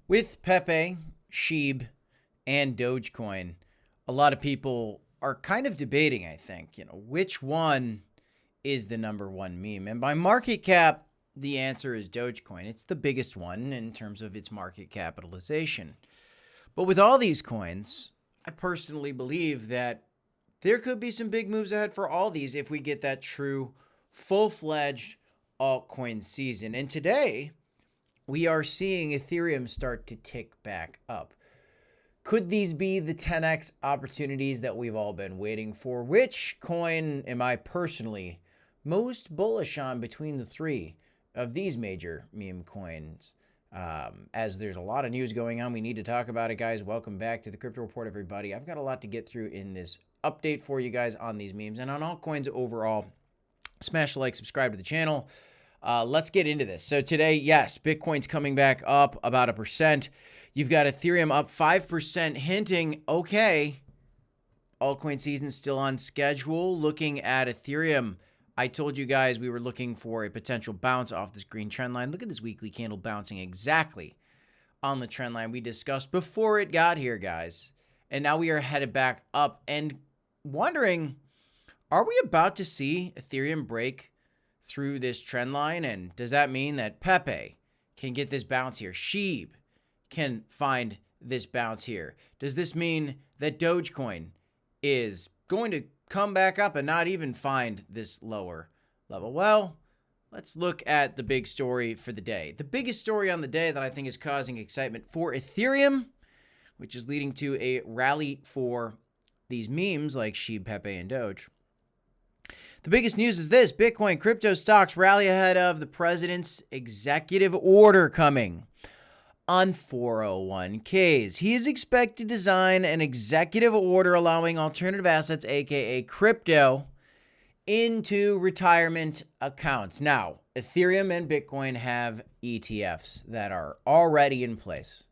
With PEPE, SHIB, and Dogecoin, a lot of people are kind of debating, I think, which one is the number one meme. And by market cap, the answer is Dogecoin. It's the biggest one in terms of its market capitalization. But with all these coins, I personally believe that there could be some big moves ahead for all these if we get that true full-fledged altcoin season. And today, we are seeing Ethereum start to tick back up. Could these be the 10x opportunities that we've all been waiting for? Which coin am I personally most bullish on between the three of these major meme coins? As there's a lot of news going on, we need to talk about it, guys. Welcome back to the Crypto Report, everybody. I've got a lot to get through in this update for you guys on these memes and on altcoins overall. Smash the like, subscribe to the channel. Let's get into this. So today, yes, Bitcoin's coming back up about 1%. You've got Ethereum up 5%, hinting, okay, altcoin season still on schedule. Looking at Ethereum, I told you guys we were looking for a potential bounce off this green trend line. Look at this weekly candle bouncing exactly on the trend line we discussed before it got here, guys. And now we are headed back up and wondering, are we about to see Ethereum break through this trend line? And does that mean that PEPE can get this bounce here? SHIB can find this bounce here. Does this mean that Dogecoin is going to come back up and not even find this lower level? Well, let's look at the big story for the day. The biggest story on the day that I think is causing excitement for Ethereum, which is leading to a rally for these memes like SHIB, PEPE, and Doge. The biggest news is this: Bitcoin crypto stocks rally ahead of the president's executive order coming on 401ks. He is expected to sign an executive order allowing alternative assets, aka crypto, into retirement accounts. Now, Ethereum and Bitcoin have ETFs that are already in place.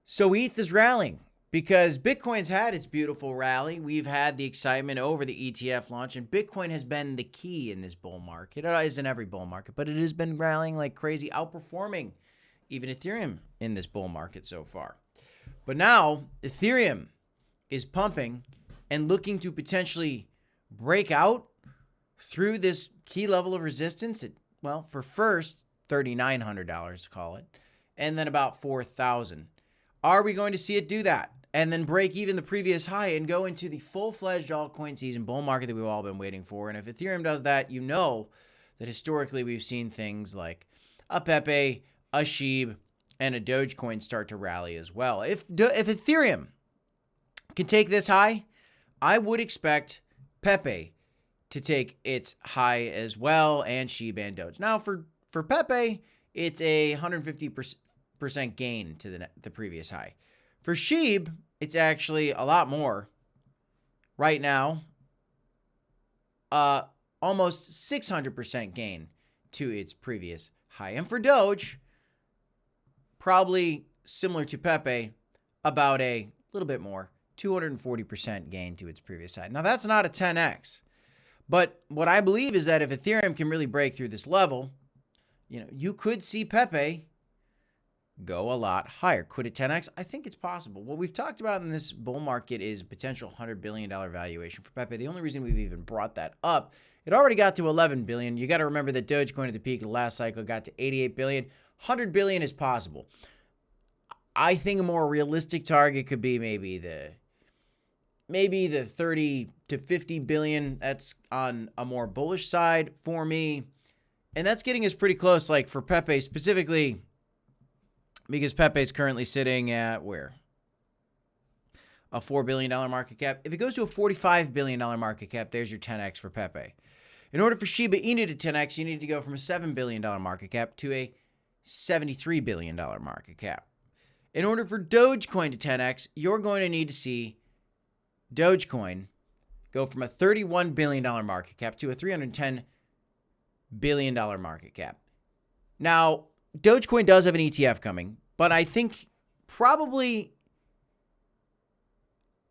So ETH is rallying because Bitcoin's had its beautiful rally. We've had the excitement over the ETF launch, and Bitcoin has been the key in this bull market. It is in every bull market, but it has been rallying like crazy, outperforming even Ethereum in this bull market so far. But now Ethereum is pumping and looking to potentially break out through this key level of resistance at, well, for first $3,900, call it, and then about $4,000. Are we going to see it do that and then break even the previous high and go into the full-fledged altcoin season bull market that we've all been waiting for? And if Ethereum does that, you know that historically we've seen things like a PEPE, a SHIB, and a Dogecoin start to rally as well. If Ethereum can take this high, I would expect PEPE to take its high as well, and SHIB and Doge. Now, for PEPE, it's a 150% gain to the previous high. For SHIB, it's actually a lot more. Right now, almost 600% gain to its previous high. And for Doge, probably similar to PEPE, about a little bit more, 240% gain to its previous high. Now, that's not a 10x. But what I believe is that if Ethereum can really break through this level, you could see PEPE go a lot higher. Could it 10x? I think it's possible. What we've talked about in this bull market is a potential $100 billion valuation for PEPE. The only reason we've even brought that up, it already got to $11 billion. You got to remember that Dogecoin at the peak of the last cycle got to $88 billion. $100 billion is possible. I think a more realistic target could be maybe the 30 to 50 billion. That's on a more bullish side for me. And that's getting us pretty close, like for PEPE specifically, because PEPE is currently sitting at where? A $4 billion market cap. If it goes to a $45 billion market cap, there's your 10x for PEPE. In order for Shiba Inu to 10x, you need to go from a $7 billion market cap to a $73 billion market cap. In order for Dogecoin to 10x, you're going to need to see Dogecoin go from a $31 billion market cap to a $310 billion market cap. Now, Dogecoin does have an ETF coming, but I think probably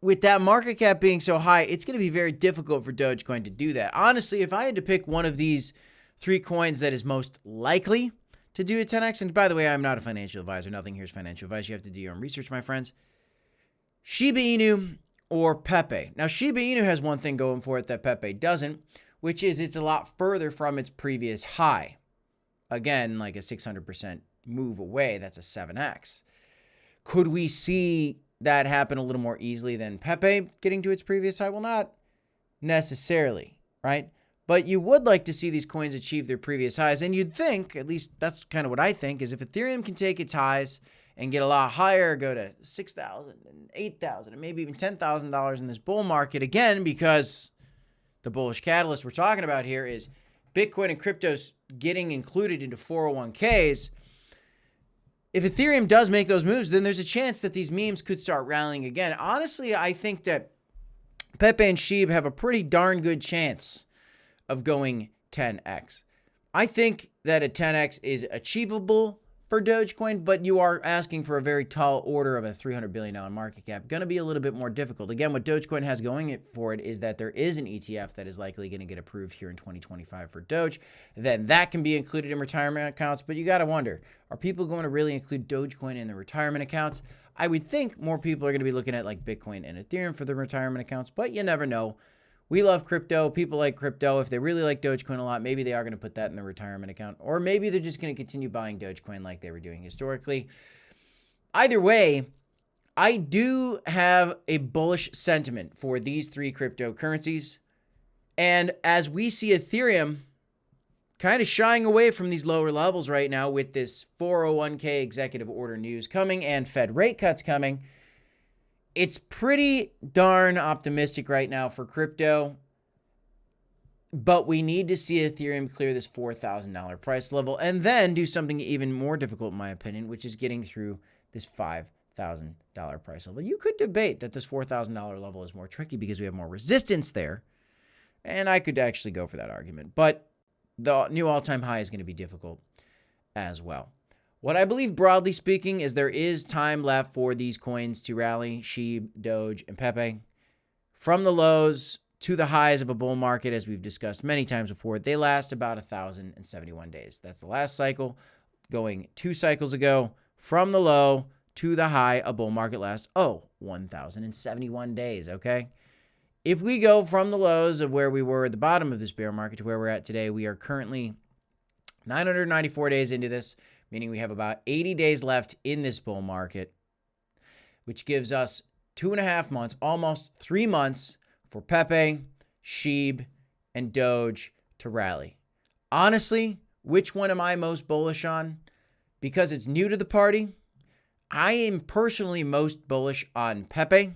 with that market cap being so high, it's going to be very difficult for Dogecoin to do that. Honestly, if I had to pick one of these three coins that is most likely to do a 10x. And by the way, I'm not a financial advisor. Nothing here is financial advice. You have to do your own research, my friends. Shiba Inu or Pepe. Now, Shiba Inu has one thing going for it that Pepe doesn't, which is it's a lot further from its previous high. Again, like a 600% move away, that's a 7x. Could we see that happen a little more easily than Pepe getting to its previous high? Well, not necessarily, right? But you would like to see these coins achieve their previous highs. And you'd think, at least that's kind of what I think, is if Ethereum can take its highs and get a lot higher, go to $6,000 and $8,000 and maybe even $10,000 in this bull market, again, because the bullish catalyst we're talking about here is Bitcoin and cryptos getting included into 401ks. If Ethereum does make those moves, then there's a chance that these memes could start rallying again. Honestly, I think that Pepe and SHIB have a pretty darn good chance of going 10x. I think that a 10x is achievable for Dogecoin, but you are asking for a very tall order of a $300 billion market cap. Going to be a little bit more difficult. Again, what Dogecoin has going for it is that there is an ETF that is likely going to get approved here in 2025 for Doge. Then that can be included in retirement accounts, but you got to wonder, are people going to really include Dogecoin in their retirement accounts? I would think more people are going to be looking at like Bitcoin and Ethereum for their retirement accounts, but you never know. We love crypto. People like crypto. If they really like Dogecoin a lot, maybe they are going to put that in their retirement account. Or maybe they're just going to continue buying Dogecoin like they were doing historically. Either way, I do have a bullish sentiment for these three cryptocurrencies. And as we see Ethereum kind of shying away from these lower levels right now with this 401k executive order news coming and Fed rate cuts coming, it's pretty darn optimistic right now for crypto, but we need to see Ethereum clear this $4,000 price level and then do something even more difficult, in my opinion, which is getting through this $5,000 price level. You could debate that this $4,000 level is more tricky because we have more resistance there, and I could actually go for that argument, but the new all-time high is going to be difficult as well. What I believe, broadly speaking, is there is time left for these coins to rally, SHIB, Doge, and Pepe. From the lows to the highs of a bull market, as we've discussed many times before, they last about 1,071 days. That's the last cycle. Going 2 cycles ago, from the low to the high, a bull market lasts, 1,071 days, okay? If we go from the lows of where we were at the bottom of this bear market to where we're at today, we are currently 994 days into this, meaning we have about 80 days left in this bull market, which gives us 2.5 months, almost 3 months for Pepe, SHIB, and Doge to rally. Honestly, which one am I most bullish on? Because it's new to the party, I am personally most bullish on Pepe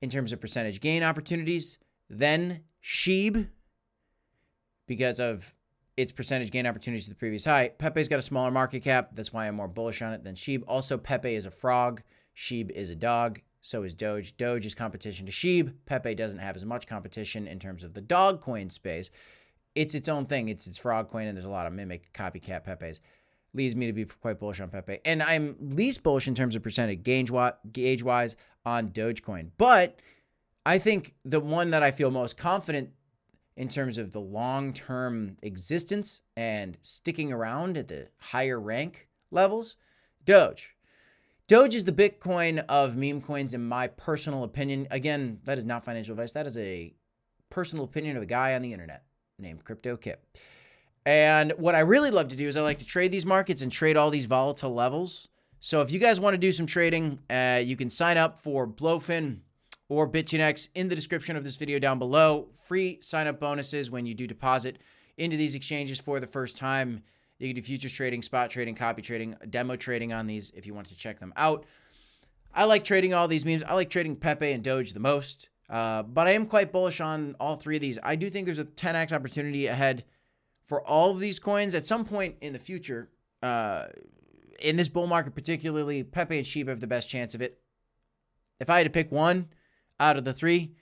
in terms of percentage gain opportunities, then SHIB because of its percentage gain opportunities to the previous high. Pepe's got a smaller market cap. That's why I'm more bullish on it than SHIB. Also, Pepe is a frog. SHIB is a dog. So is Doge. Doge is competition to SHIB. Pepe doesn't have as much competition in terms of the dog coin space. It's its own thing. It's its frog coin, and there's a lot of mimic copycat Pepes. Leads me to be quite bullish on Pepe. And I'm least bullish in terms of percentage gauge-wise on Dogecoin. But I think the one that I feel most confident in terms of the long-term existence and sticking around at the higher rank levels, Doge. Doge is the Bitcoin of meme coins in my personal opinion. Again, that is not financial advice. That is a personal opinion of a guy on the internet named Crypto Kip. And what I really love to do is I like to trade these markets and trade all these volatile levels. So if you guys want to do some trading, you can sign up for Blowfin or BitConnects in the description of this video down below. Free sign-up bonuses when you do deposit into these exchanges for the first time. You can do futures trading, spot trading, copy trading, demo trading on these if you want to check them out. I like trading all these memes. I like trading Pepe and Doge the most, but I am quite bullish on all three of these. I do think there's a 10x opportunity ahead for all of these coins at some point in the future. In this bull market particularly, Pepe and SHIB have the best chance of it. If I had to pick one out of the three,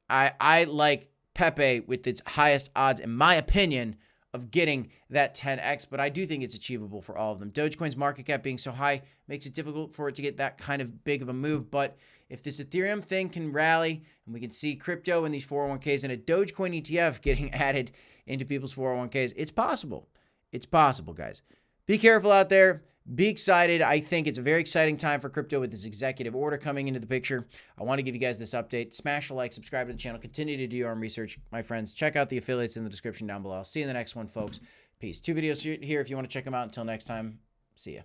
I like Pepe with its highest odds, in my opinion, of getting that 10x, but I do think it's achievable for all of them. Dogecoin's market cap being so high makes it difficult for it to get that kind of big of a move, but if this Ethereum thing can rally and we can see crypto in these 401ks and a Dogecoin ETF getting added into people's 401ks, it's possible. It's possible, guys. be careful out there. Be excited. I think it's a very exciting time for crypto with this executive order coming into the picture. I want to give you guys this update. Smash a like, subscribe to the channel, continue to do your own research. My friends, check out the affiliates in the description down below. I'll see you in the next one, folks. Peace. 2 videos here if you want to check them out. Until next time, see ya.